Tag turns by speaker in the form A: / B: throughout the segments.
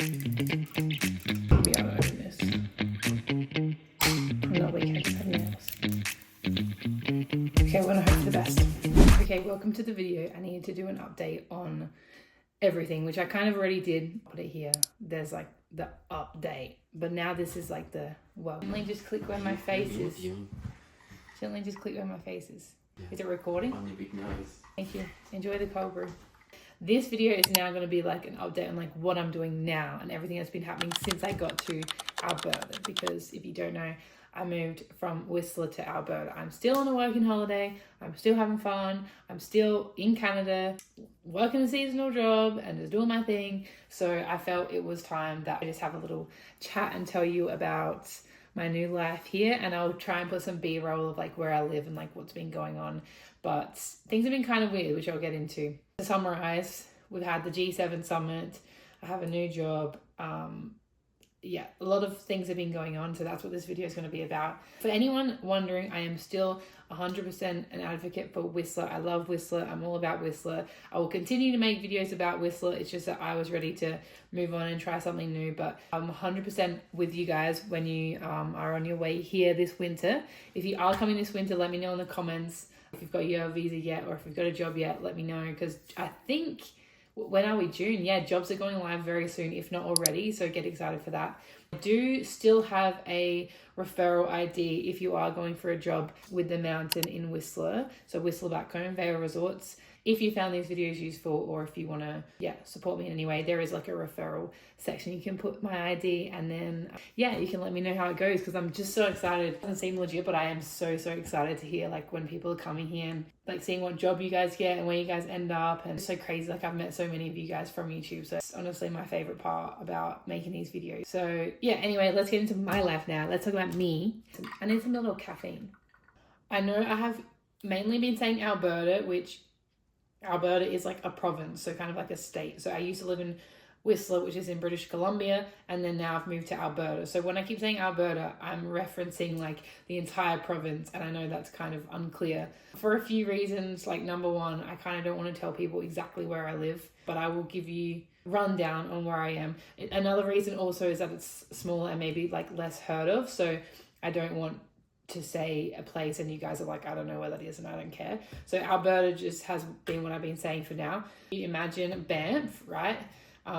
A: Be able to open this. I'm not weak, I just have nails. Okay, we're gonna hope for the best. Okay, welcome to the video. I need to do an update on everything, which I kind of already did. Put it here. There's like the update, but now this is like the Gently just click where my face is. Gently just click where my face is. Yeah. Is it recording?
B: On your big nose.
A: Thank you. Enjoy the cold brew. This video is now going to be like an update on like what I'm doing now and everything that's been happening since I got to Alberta. Because if you don't know, I moved from Whistler to Alberta. I'm still on a working holiday. I'm still having fun. I'm still in Canada, working a seasonal job and just doing my thing. So I felt it was time that I just have a little chat and tell you about my new life here. And I'll try and put some B-roll of like where I live and like what's been going on. But things have been kind of weird, which I'll get into. To summarize, we've had the G7 summit. I have a new job. Yeah, a lot of things have been going on, so that's what this video is going to be about. For anyone wondering, I am still 100% an advocate for Whistler. I love Whistler. I'm all about Whistler. I will continue to make videos about Whistler. It's just that I was ready to move on and try something new, but I'm 100% with you guys when you are on your way here this winter. If you are coming this winter, let me know in the comments. If you've got your visa yet or if you've got a job yet, let me know, because I think... When are we? June? Yeah, jobs are going live very soon, if not already, so get excited for that. I do still have a referral ID if you are going for a job with the mountain in Whistler, so Whistler back home, Vale Resorts. If you found these videos useful or if you want to, support me in any way, there is like a referral section. You can put my ID and then, you can let me know how it goes, because I'm just so excited. It doesn't seem legit, but I am so excited to hear like when people are coming here and like seeing what job you guys get and where you guys end up. And it's so crazy. Like I've met so many of you guys from YouTube. So it's honestly my favorite part about making these videos. So anyway, let's get into my life now. Let's talk about me. I need some little caffeine. I know I have mainly been saying Alberta, which Alberta is like a province, so kind of like a state. So I used to live in Whistler, which is in British Columbia, and then now I've moved to Alberta. So when I keep saying Alberta, I'm referencing like the entire province, and I know that's kind of unclear for a few reasons. Like number one, I kind of don't want to tell people exactly where I live, but I will give you rundown on where I am. Another reason also is that it's smaller and maybe like less heard of, so I don't want to say a place and you guys are like, I don't know where that is and I don't care. So Alberta just has been what I've been saying for now. You imagine Banff, right?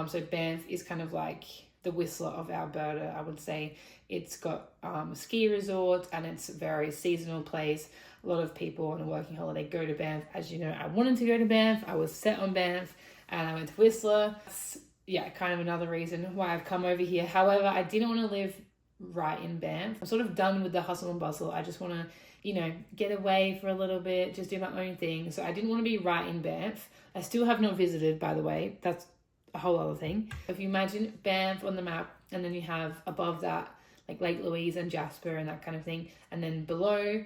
A: So Banff is kind of like the Whistler of Alberta, I would say. It's got ski resorts and it's a very seasonal place. A lot of people on a working holiday go to Banff. As you know, I wanted to go to Banff. I was set on Banff and I went to Whistler. Kind of another reason why I've come over here. However, I didn't want to live right in Banff. I'm sort of done with the hustle and bustle. I just want to, get away for a little bit, just do my own thing. So I didn't want to be right in Banff. I still have not visited, by the way. That's a whole other thing. If you imagine Banff on the map, and then you have above that, like Lake Louise and Jasper and that kind of thing. And then below,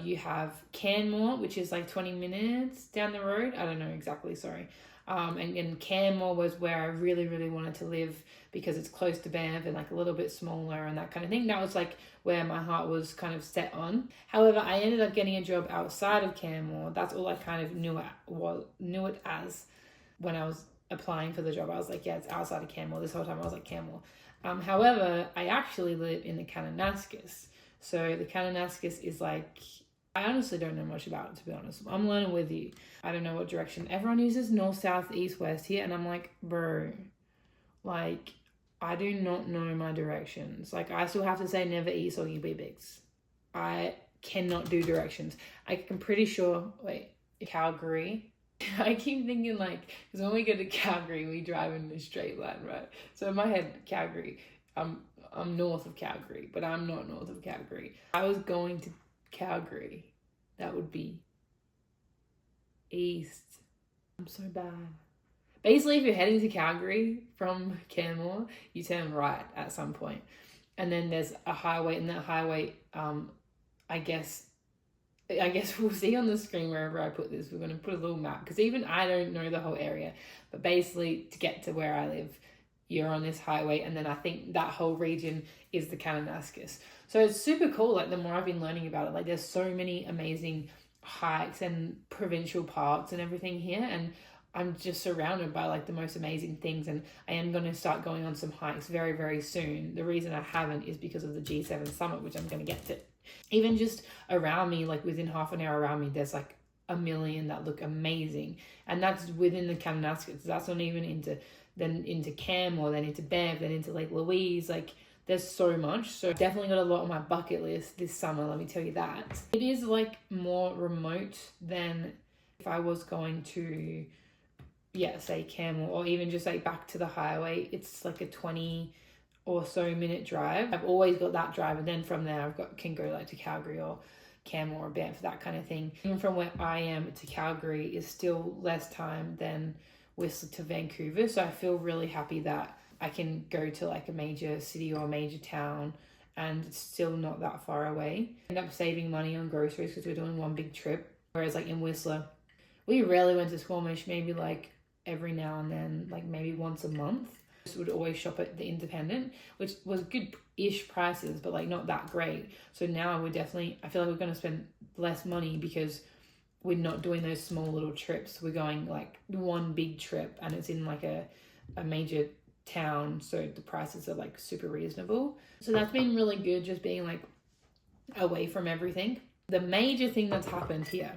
A: you have Canmore, which is like 20 minutes down the road. I don't know exactly, sorry. And Canmore was where I really wanted to live because it's close to Banff and like a little bit smaller and that kind of thing. That was like where my heart was kind of set on. However, I ended up getting a job outside of Canmore. That's all I kind of knew it as when I was applying for the job. I was like, it's outside of Canmore. This whole time I was like Canmore. However, I actually live in the Kananaskis. So the Kananaskis is like, I honestly don't know much about it, to be honest. I'm learning with you. I don't know what direction. Everyone uses north, south, east, west here. And I'm like, bro, like, I do not know my directions. Like, I still have to say never eat soggy Big. I cannot do directions. I'm pretty sure, Calgary. I keep thinking like, because when we go to Calgary, we drive in a straight line, right? So in my head, Calgary, I'm north of Calgary, but I'm not north of Calgary. I was going to Calgary. That would be east. I'm so bad. Basically, if you're heading to Calgary from Canmore, you turn right at some point. And then there's a highway, and that highway, I guess we'll see on the screen wherever I put this. We're going to put a little map, because even I don't know the whole area. But basically, to get to where I live, you're on this highway, and then I think that whole region is the Kananaskis. So it's super cool. Like, the more I've been learning about it, like, there's so many amazing hikes and provincial parks and everything here. And I'm just surrounded by like the most amazing things, and I am going to start going on some hikes very, very soon. The reason I haven't is because of the G7 summit, which I'm going to get to. Even just around me, like within half an hour around me, there's like a million that look amazing, and that's within the Kananaskis. That's not even into Cam, or then into Banff, then into Lake Louise. Like there's so much. So definitely got a lot on my bucket list this summer, let me tell you that. It is like more remote than if I was going to, say Camel, or even just like back to the highway. It's like a 20 or so minute drive. I've always got that drive, and then from there can go like to Calgary or Camel or Banff, that kind of thing. Even from where I am to Calgary is still less time than Whistler to Vancouver. So I feel really happy that I can go to like a major city or a major town and it's still not that far away. End up saving money on groceries because we're doing one big trip. Whereas like in Whistler, we rarely went to Squamish, maybe like every now and then, like maybe once a month. Just would always shop at the Independent, which was good-ish prices, but like not that great. So now I feel like we're going to spend less money because we're not doing those small little trips. We're going like one big trip, and it's in like a major town, so the prices are like super reasonable. So that's been really good, just being like away from everything. The major thing that's happened here,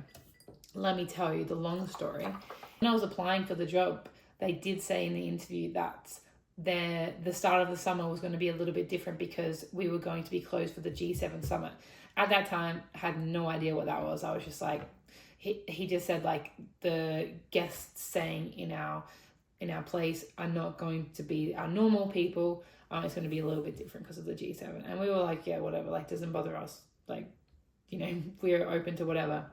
A: let me tell you the long story. When I was applying for the job, they did say in the interview that the start of the summer was going to be a little bit different because we were going to be closed for the G7 summit. At that time, I had no idea what that was. I was just like, he just said like the guests staying in our place are not going to be our normal people. It's going to be a little bit different because of the G7. And we were like, yeah, whatever, like doesn't bother us. Like, we're open to whatever.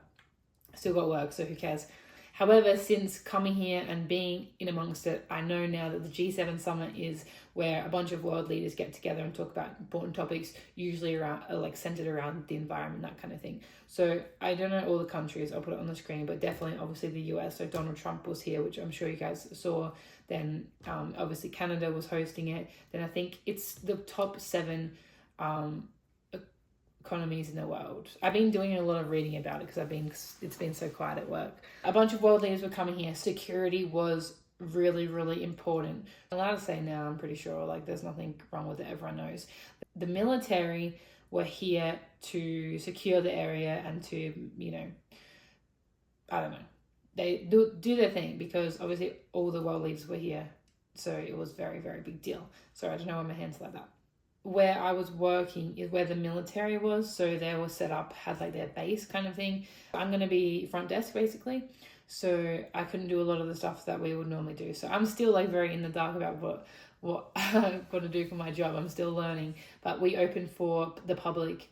A: Still got work, so who cares? However, since coming here and being in amongst it, I know now that the G7 summit is where a bunch of world leaders get together and talk about important topics, usually around like centered around the environment, that kind of thing. So I don't know all the countries, I'll put it on the screen, but definitely obviously the US. So Donald Trump was here, which I'm sure you guys saw. Then obviously Canada was hosting it. Then I think it's the top 7 economies in the world. I've been doing a lot of reading about it because it's been so quiet at work. A bunch of world leaders were coming here. Security was really, really important. I'm allowed to say now, I'm pretty sure, like there's nothing wrong with it, everyone knows. The military were here to secure the area and to, I don't know, they do their thing because obviously all the world leaders were here. So it was very, very big deal. Sorry, I don't know why my hands like that. Where I was working is where the military was, so they were set up, had like their base kind of thing. I'm going to be front desk basically, so I couldn't do a lot of the stuff that we would normally do. So I'm still like very in the dark about what I've got to do for my job. I'm still learning, but we opened for the public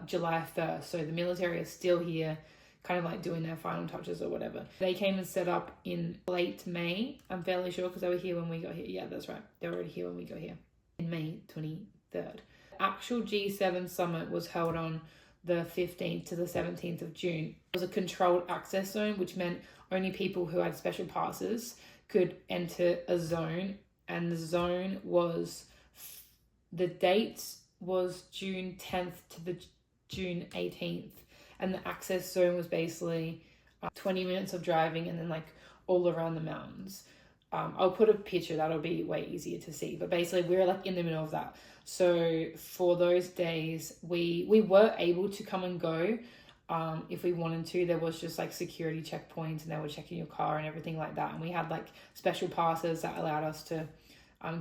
A: July 1st, so the military is still here, kind of like doing their final touches or whatever. They came and set up in late May, I'm fairly sure, because they were here when we got here. Yeah, that's right, they were already here when we got here. In May 23rd. Actual G7 summit was held on the 15th to the 17th of June. It was a controlled access zone, which meant only people who had special passes could enter a zone, and the zone was, the date was June 10th to the June 18th, and the access zone was basically 20 minutes of driving and then like all around the mountains. I'll put a picture, that'll be way easier to see, but basically we're like in the middle of that. So for those days we were able to come and go if we wanted to. There was just like security checkpoints and they were checking your car and everything like that, and we had like special passes that allowed us to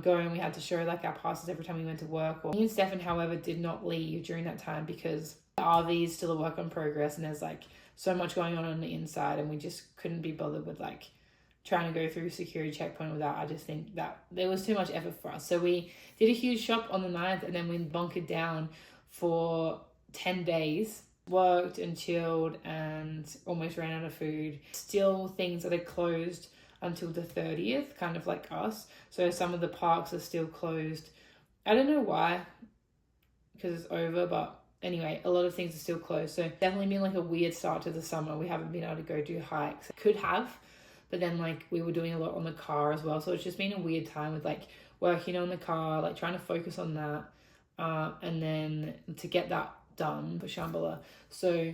A: go, and we had to show like our passes every time we went to work. Me and Stefan, however, did not leave during that time because the RV is still a work in progress and there's like so much going on the inside, and we just couldn't be bothered with like trying to go through security checkpoint without. I just think that there was too much effort for us. So we did a huge shop on the 9th, and then we bunkered down for 10 days, worked and chilled and almost ran out of food. Still things that are closed until the 30th, kind of like us. So some of the parks are still closed. I don't know why, because it's over, but anyway, a lot of things are still closed. So definitely been like a weird start to the summer. We haven't been able to go do hikes. Could have, but then like we were doing a lot on the car as well. So it's just been a weird time with like working on the car, like trying to focus on that. And then to get that done for Shambhala. So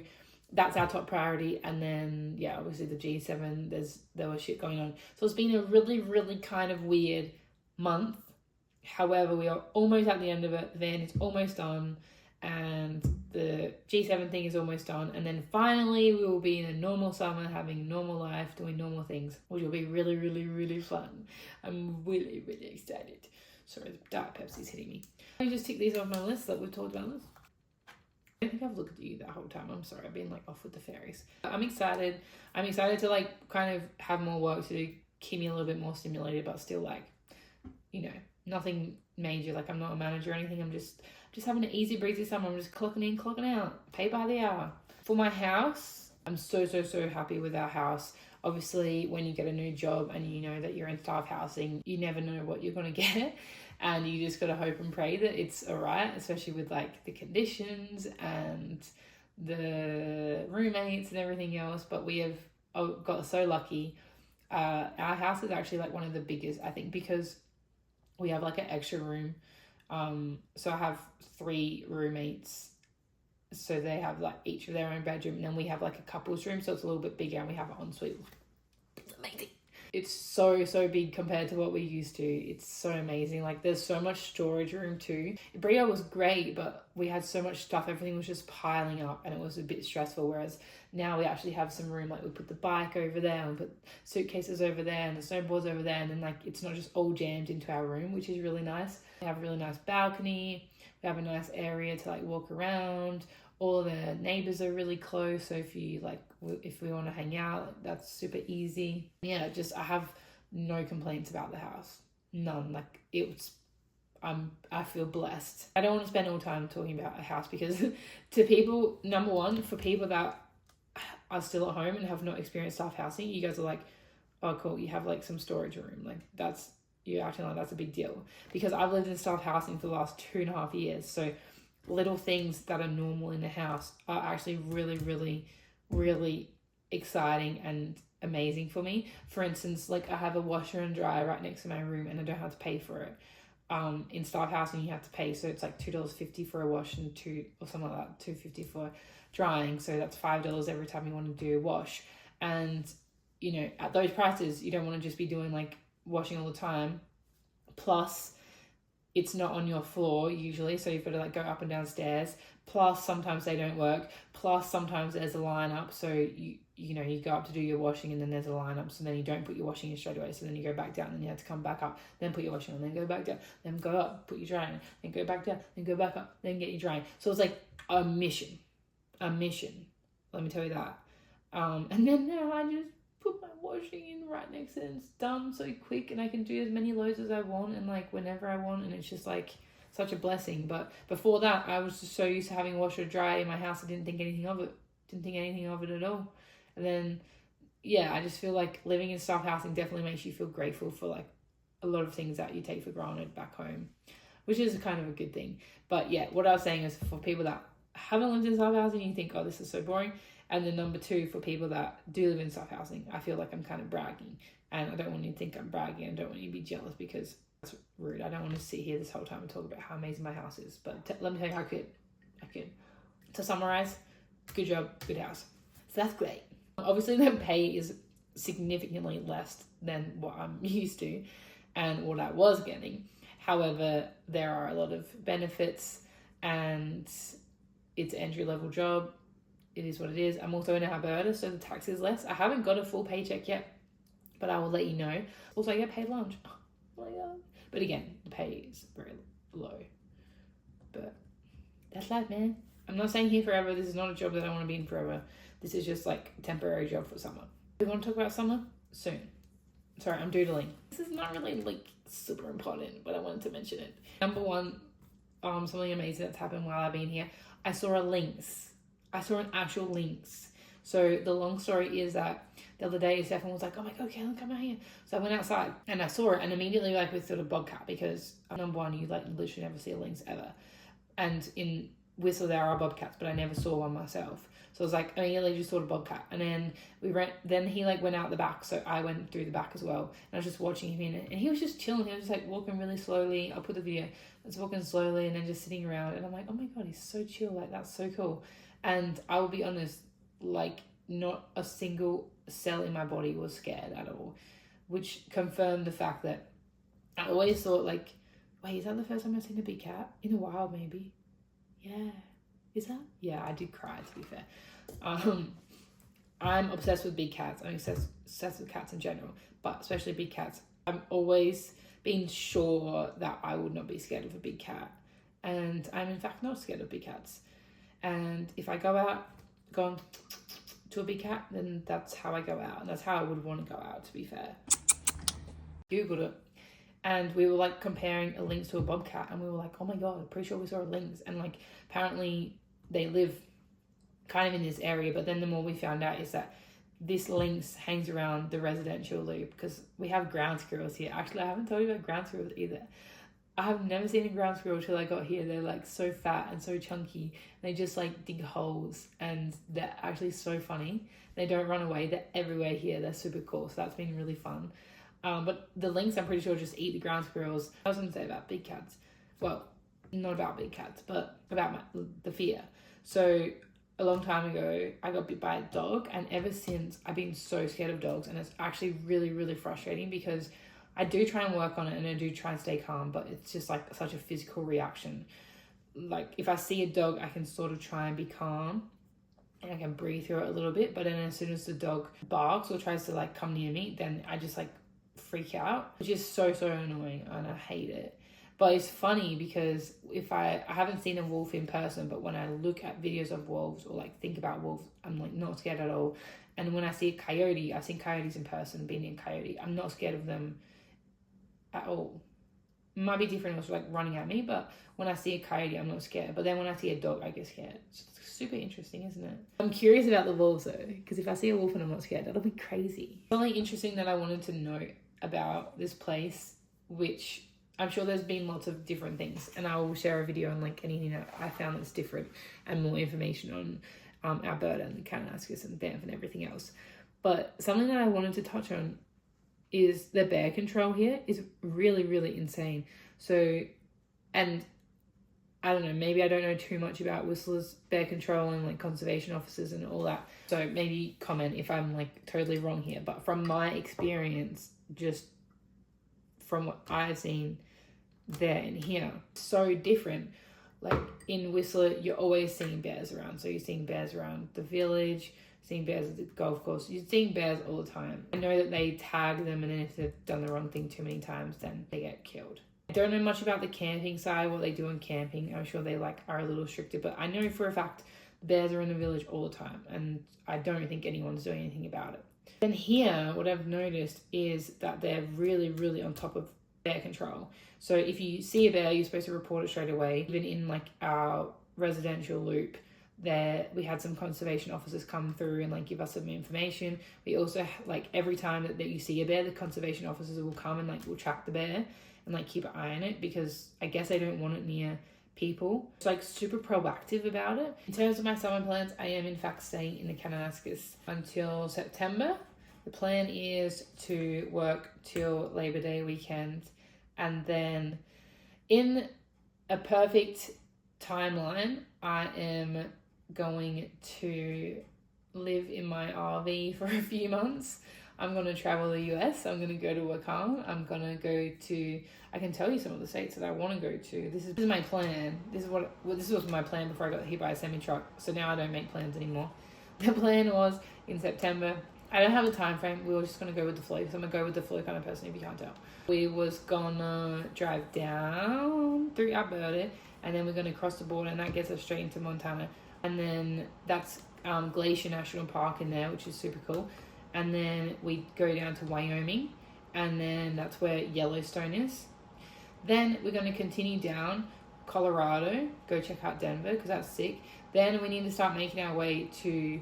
A: that's our top priority. And then, yeah, obviously the G7, there was shit going on. So it's been a really, really kind of weird month. However, we are almost at the end of it. Then it's almost done. And the G7 thing is almost done. And then finally we will be in a normal summer, having a normal life, doing normal things, which will be really, really, really fun. I'm really, really excited. Sorry, the Diet Pepsi's hitting me. Let me just tick these off my list that we've talked about this. I don't think I've looked at you that whole time. I'm sorry, I've been like off with the fairies. I'm excited. I'm excited to like kind of have more work to do, keep me a little bit more stimulated, but still like, you know, nothing major. Like I'm not a manager or anything. I'm just having an easy breezy summer. I'm just clocking in, clocking out, pay by the hour. For my house, I'm so happy with our house. Obviously, when you get a new job and you know that you're in staff housing, you never know what you're going to get. And you just got to hope and pray that it's all right, especially with like the conditions and the roommates and everything else. But we have got so lucky. Our house is actually like one of the biggest, I think, because we have like an extra room. So I have 3 roommates. So they have like each of their own bedroom. And then we have like a couple's room. So it's a little bit bigger and we have an ensuite. It's amazing. It's so big compared to what we used to. It's so amazing. Like there's so much storage room too. Brio was great, but we had so much stuff. Everything was just piling up and it was a bit stressful. Whereas now we actually have some room. Like we put the bike over there, and we put suitcases over there and the snowboards over there. And then like it's not just all jammed into our room, which is really nice. We have a really nice balcony. We have a nice area to like walk around. All the neighbors are really close, so if we want to hang out, that's super easy. Yeah, just I have no complaints about the house, none. Like I feel blessed. I don't want to spend all time talking about a house because to people, number one, for people that are still at home and have not experienced staff housing, you guys are like, oh cool, you have like some storage room, like you're acting like that's a big deal. Because I've lived in staff housing for the last 2.5 years, so little things that are normal in the house are actually really, really, really exciting and amazing for me. For instance, like I have a washer and dryer right next to my room and I don't have to pay for it. In staff housing you have to pay, so it's like $2.50 for a wash and $2.50 for drying, so that's $5 every time you want to do a wash. And you know, at those prices you don't want to just be doing like washing all the time, plus it's not on your floor usually, so you've got to like go up and down stairs. Plus sometimes they don't work. Plus sometimes there's a lineup, so you know you go up to do your washing and then there's a lineup, so then you don't put your washing in straight away. So then you go back down, and then you have to come back up, then put your washing on, then go back down, then go up, put your drying, then go back down, then go back up, then get your drying. So it's like a mission. Let me tell you that. And then now I just put my washing in right next to it and it's done so quick, and I can do as many loads as I want and like whenever I want, and it's just like such a blessing. But before that I was just so used to having washer dry in my house, I didn't think anything of it at all. And then yeah, I just feel like living in staff housing definitely makes you feel grateful for like a lot of things that you take for granted back home, which is kind of a good thing. But yeah, what I was saying is for people that haven't lived in staff housing, you think, oh, this is so boring. And then number 2, for people that do live in staff housing, I feel like I'm kind of bragging. And I don't want you to think I'm bragging. I don't want you to be jealous because that's rude. I don't want to sit here this whole time and talk about how amazing my house is. But let me tell you how I could. To summarize, good job, good house. So that's great. Obviously, the pay is significantly less than what I'm used to and what I was getting. However, there are a lot of benefits and it's an entry-level job. It is what it is. I'm also in Alberta, so the tax is less. I haven't got a full paycheck yet, but I will let you know. Also, I get paid lunch. Oh my God. But again, the pay is very low. But that's life, man. I'm not staying here forever. This is not a job that I want to be in forever. This is just like a temporary job for summer. We want to talk about summer soon. Sorry, I'm doodling. This is not really like super important, but I wanted to mention it. Number 1, something amazing that's happened while I've been here. I saw a lynx. I saw an actual lynx. So the long story is that the other day Stefan was like, oh my God, Kaylin, come out here. So I went outside and I saw it, and immediately like with sort of bobcat, because number 1, you like literally never see a lynx ever. And in Whistler there are bobcats, but I never saw one myself. So I was like, immediately just saw a bobcat. And then then he like went out the back, so I went through the back as well. And I was just watching him in it, and he was just chilling. He was just like walking really slowly. I'll put the video. I was walking slowly and then just sitting around, and I'm like, oh my God, he's so chill. Like that's so cool. And I will be honest, like not a single cell in my body was scared at all, which confirmed the fact that I always thought like, wait, is that the first time I've seen a big cat? In a while, maybe. Yeah. Is that? Yeah, I did cry, to be fair. I'm obsessed with big cats. I'm obsessed with cats in general, but especially big cats. I'm always been sure that I would not be scared of a big cat. And I'm in fact not scared of big cats. And if I go on to a big cat, then that's how I go out. And that's how I would want to go out, to be fair. Googled it. And we were like comparing a lynx to a bobcat. And we were like, oh my God, I'm pretty sure we saw a lynx. And like apparently they live kind of in this area. But then the more we found out is that this lynx hangs around the residential loop because we have ground squirrels here. Actually, I haven't told you about ground squirrels either. I have never seen a ground squirrel till I got here. They're like so fat and so chunky. They just like dig holes and they're actually so funny. They don't run away. They're everywhere here. They're super cool. So that's been really fun. But the lynx, I'm pretty sure, just eat the ground squirrels. I was going to say about big cats. Well, not about big cats, but about the fear. So a long time ago, I got bit by a dog. And ever since, I've been so scared of dogs. And it's actually really, really frustrating because I do try and work on it and I do try and stay calm, but it's just like such a physical reaction. Like if I see a dog, I can sort of try and be calm and I can breathe through it a little bit. But then as soon as the dog barks or tries to like come near me, then I just like freak out, which is so annoying and I hate it. But it's funny because if I haven't seen a wolf in person, but when I look at videos of wolves or like think about wolves, I'm like not scared at all. And when I see a coyote, I've seen coyotes in person, being in coyote, I'm not scared of them at all. It might be different if it's like running at me, but when I see a coyote, I'm not scared. But then when I see a dog, I get scared. It's super interesting, isn't it? I'm curious about the wolves though, because if I see a wolf and I'm not scared, that'll be crazy. Something interesting that I wanted to note about this place, which I'm sure there's been lots of different things, and I will share a video on like anything that I found that's different and more information on Alberta and the Kananaskis and Banff and everything else. But something that I wanted to touch on is the bear control here is really, really insane. So, and I don't know, maybe I don't know too much about Whistler's bear control and like conservation officers and all that. So maybe comment if I'm like totally wrong here. But from my experience, just from what I've seen there and here, so different. Like in Whistler, you're always seeing bears around. So you're seeing bears around the village, seeing bears at the golf course. You're seeing bears all the time. I know that they tag them, and then if they've done the wrong thing too many times, then they get killed. I don't know much about the camping side, what they do in camping. I'm sure they like are a little stricter, but I know for a fact bears are in the village all the time, and I don't think anyone's doing anything about it. Then here, what I've noticed is that they're really, really on top of bear control. So if you see a bear, you're supposed to report it straight away. Even in like our residential loop, there we had some conservation officers come through and like give us some information. We also like every time that you see a bear, the conservation officers will come and like will track the bear and like keep an eye on it, because I guess they don't want it near people. It's like super proactive about it. In terms of my summer plans, I am in fact staying in the Kananaskis until September. The plan is to work till Labor Day weekend, and then in a perfect timeline, I am going to live in my RV for a few months. I'm going to travel the US. I'm going to go to Wakan. I'm going to go to, I can tell you some of the states that I want to go to. This is my plan. This was my plan before I got hit by a semi-truck. So now I don't make plans anymore. The plan was in September. I don't have a time frame. We were just going to go with the flow. So I'm going to go with the flow kind of person, if you can't tell. We was going to drive down through Alberta, and then we're going to cross the border, and that gets us straight into Montana. And then that's Glacier National Park in there, which is super cool. And then we go down to Wyoming, and then that's where Yellowstone is. Then we're going to continue down Colorado, go check out Denver, because that's sick. Then we need to start making our way to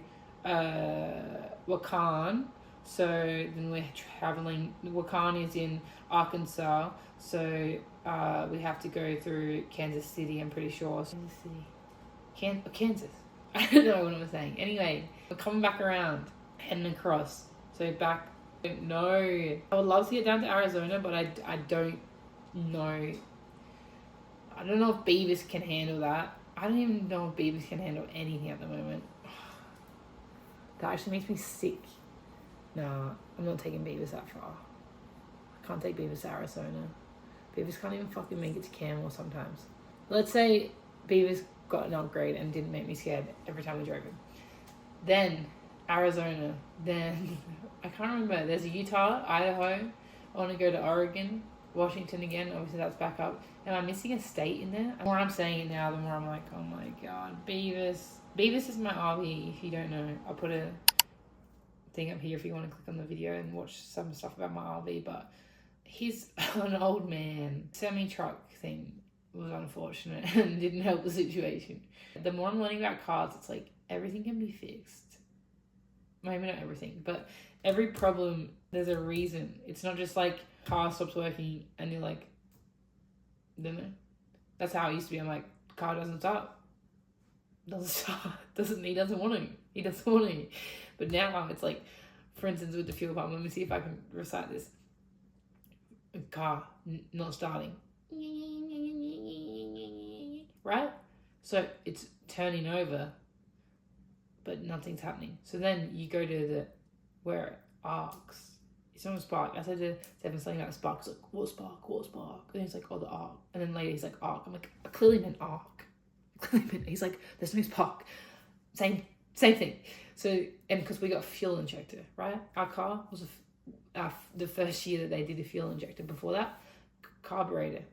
A: Wakan. So then we're traveling. Wakan is in Arkansas, so we have to go through Kansas City, I'm pretty sure. Kansas. I don't know what I'm saying. Anyway, we're coming back around, heading across. So back, no. I would love to get down to Arizona, but I don't know. I don't know if beavers can handle that. I don't even know if beavers can handle anything at the moment. That actually makes me sick. Nah, I'm not taking beavers that far. I can't take beavers to Arizona. Beavers can't even fucking make it to Camel sometimes. Let's say beavers got an upgrade and didn't make me scared every time we drove him. Then Arizona. Then I can't remember. There's Utah, Idaho. I want to go to Oregon, Washington again. Obviously that's back up. Am I missing a state in there? The more I'm saying it now, the more I'm like, oh my god, Beavis. Beavis is my RV. If you don't know, I'll put a thing up here if you want to click on the video and watch some stuff about my RV. But he's an old man. Semi-truck thing was unfortunate and didn't help the situation. The more I'm learning about cars, it's like everything can be fixed. Maybe not everything, but every problem, there's a reason. It's not just like car stops working and you're like, don't know. That's how it used to be. I'm like, car doesn't start. Doesn't start. He doesn't want to. But now it's like, for instance, with the fuel pump, let me see if I can recite this. Car not starting. Right? So it's turning over, but nothing's happening. So then you go to where it arcs. It's not a spark. I said to Seven something about spark. He's like, what spark? And he's like, oh, the arc. And then later he's like, arc. I'm like, I clearly meant arc. He's like, there's no spark. Same thing. So, and because we got a fuel injector, right? Our car was the first year that they did a fuel injector. Before that, carburetor.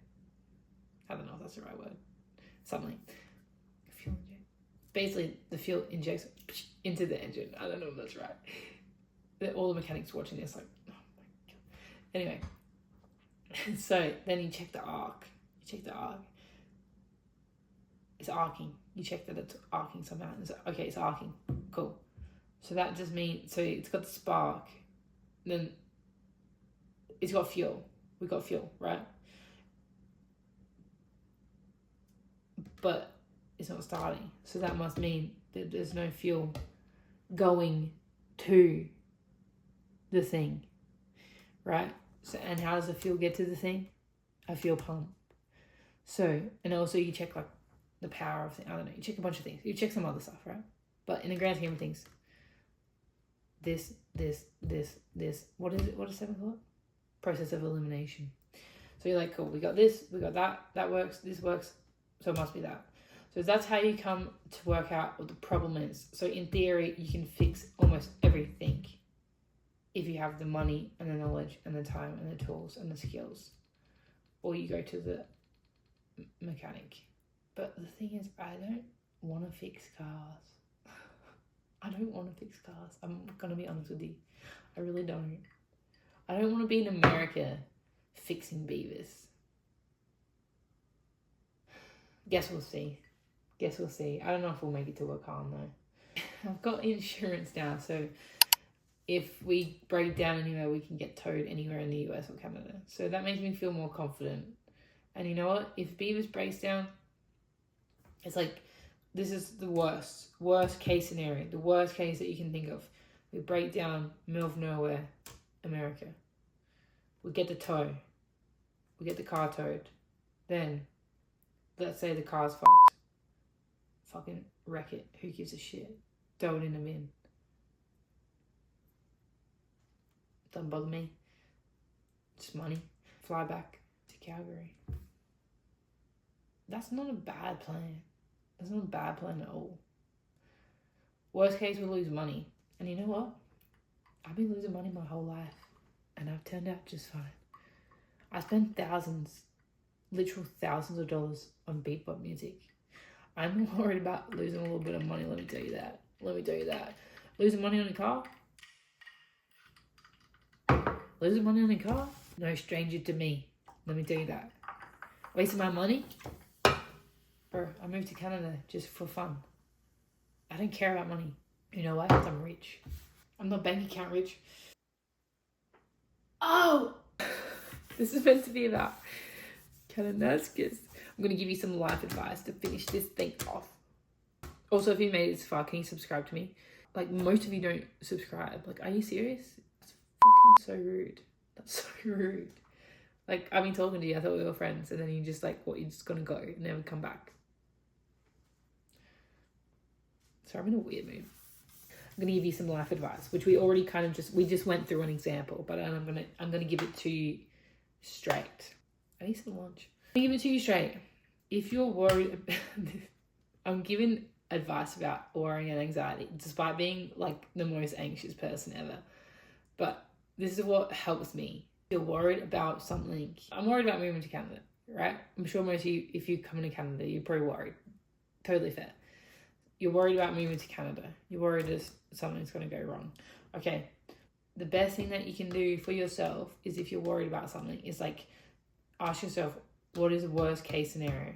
A: I don't know if that's the right word. Something. Fuel injector. Basically, the fuel injects into the engine. I don't know if that's right. All the mechanics watching this like, oh my god. Anyway, so then you check the arc. It's arcing. You check that it's arcing somehow. It's like, okay, it's arcing. Cool. So that just means, so it's got the spark. Then it's got fuel. We got fuel, right? But it's not starting. So that must mean that there's no fuel going to the thing, right? So, and how does the fuel get to the thing? A fuel pump. So, and also you check like the power of I don't know, you check a bunch of things. You check some other stuff, right? But in the grand scheme of things, this, what is it? What is Seven called? Process of elimination. So you're like, cool, we got this, we got that works, this works, so it must be that. So that's how you come to work out what the problem is. So in theory, you can fix almost everything if you have the money and the knowledge and the time and the tools and the skills. Or you go to the mechanic. But the thing is, I don't want to fix cars. I don't want to fix cars. I'm going to be honest with you. I really don't. I don't want to be in America fixing beavers. Guess we'll see. I don't know if we'll make it to Wakanda though. I've got insurance now, so if we break down anywhere, we can get towed anywhere in the US or Canada. So that makes me feel more confident. And you know what? If beavers breaks down, it's like, this is the worst case scenario. The worst case that you can think of. We break down, middle of nowhere, America. We get the tow. We get the car towed. Then, let's say the car's fucked. Fucking wreck it. Who gives a shit? Throw it in the bin. Doesn't bother me. It's money. Fly back to Calgary. That's not a bad plan. That's not a bad plan at all. Worst case, we lose money. And you know what? I've been losing money my whole life. And I've turned out just fine. I spend literal thousands of dollars on beatbox music. I'm not worried about losing a little bit of money, let me tell you that. Losing money on a car? Losing money on a car? No stranger to me. Let me tell you that. Wasting my money? Bro, I moved to Canada just for fun. I don't care about money. You know why? Because I'm rich. I'm not bank account rich. Oh! This is meant to be about Kananaskis. I'm going to give you some life advice to finish this thing off. Also, if you made it this far, can you subscribe to me? Like, most of you don't subscribe. Like, are you serious? That's fucking so rude. That's so rude. Like, I've been talking to you, I thought we were friends, and then you just like, what, you're just going to go and never come back. So I'm in a weird mood. I'm gonna give you some life advice, which we already kind of just went through an example, but I'm gonna give it to you straight. I need some lunch. I'm gonna give it to you straight. If you're worried, I'm giving advice about worrying and anxiety, despite being like the most anxious person ever. But this is what helps me. If you're worried about something, I'm worried about moving to Canada, right? I'm sure most of you, if you come to Canada, you're probably worried. Totally fair. You're worried about moving to Canada. You're worried that something's going to go wrong. Okay. The best thing that you can do for yourself is, if you're worried about something, is like ask yourself, what is the worst case scenario?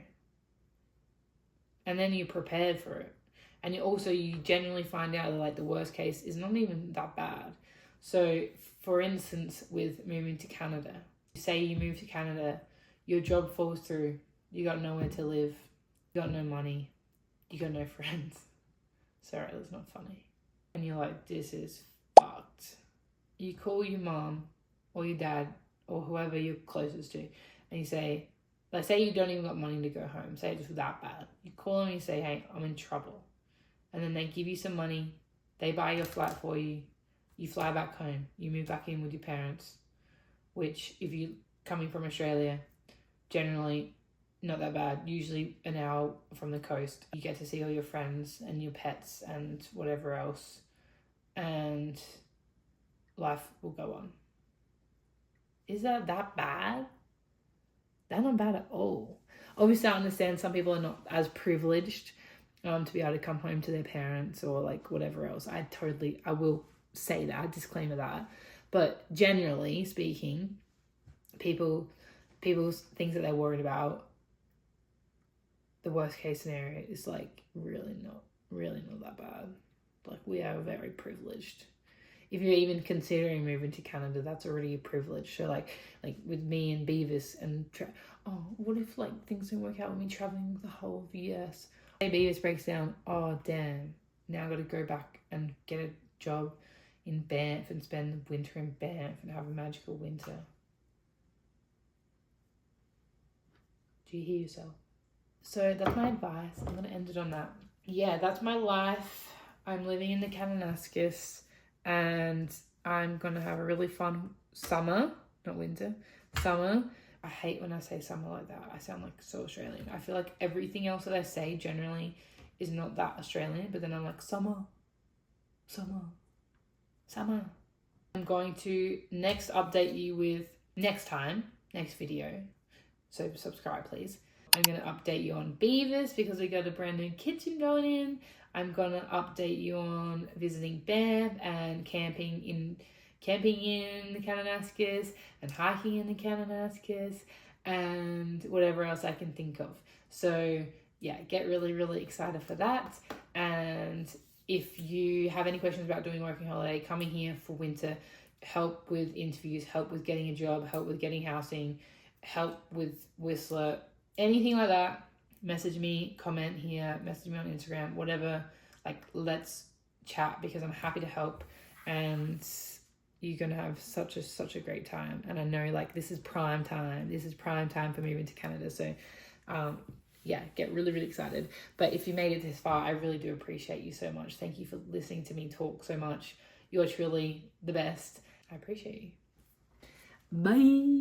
A: And then you're prepared for it. And you generally find out that like the worst case is not even that bad. So for instance, with moving to Canada, say you move to Canada, your job falls through, you got nowhere to live, you got no money, you got no friends. Sorry, that's not funny. And you're like, this is fucked. You call your mom or your dad or whoever you're closest to, and you say, like, say you don't even got money to go home, say it's that bad. You call them and you say, hey, I'm in trouble. And then they give you some money, they buy your flight for you, you fly back home, you move back in with your parents, which if you're coming from Australia, generally not that bad, usually an hour from the coast. You get to see all your friends and your pets and whatever else, and life will go on. Is that bad? That's not bad at all. Obviously, I understand some people are not as privileged to be able to come home to their parents or like whatever else. I will say that, disclaimer that. But generally speaking, people's things that they're worried about, the worst case scenario is like really not that bad. Like, we are very privileged. If you're even considering moving to Canada, that's already a privilege. So like with me and Beavis and what if like things don't work out with me traveling the whole of the US? Hey, Beavis breaks down, oh damn, now I got to go back and get a job in Banff and spend the winter in Banff and have a magical winter. Do you hear yourself? So that's my advice. I'm going to end it on that. Yeah, that's my life. I'm living in the Kananaskis, and I'm going to have a really fun summer, not winter, summer. I hate when I say summer like that. I sound like so Australian. I feel like everything else that I say generally is not that Australian, but then I'm like, summer. I'm going to next update you with next video. So subscribe, please. I'm going to update you on Beavis because we got a brand new kitchen going in. I'm going to update you on visiting Banff and camping in the Kananaskis and hiking in the Kananaskis and whatever else I can think of. So yeah, get really, really excited for that. And if you have any questions about doing working holiday, coming here for winter, help with interviews, help with getting a job, help with getting housing, help with Whistler, anything like that, message me, comment here, message me on Instagram, whatever. Like, let's chat because I'm happy to help, and you're gonna have such a great time. And I know like this is prime time for moving to Canada. So yeah, get really, really excited. But if you made it this far, I really do appreciate you so much. Thank you for listening to me talk so much. You're truly the best. I appreciate you. Bye.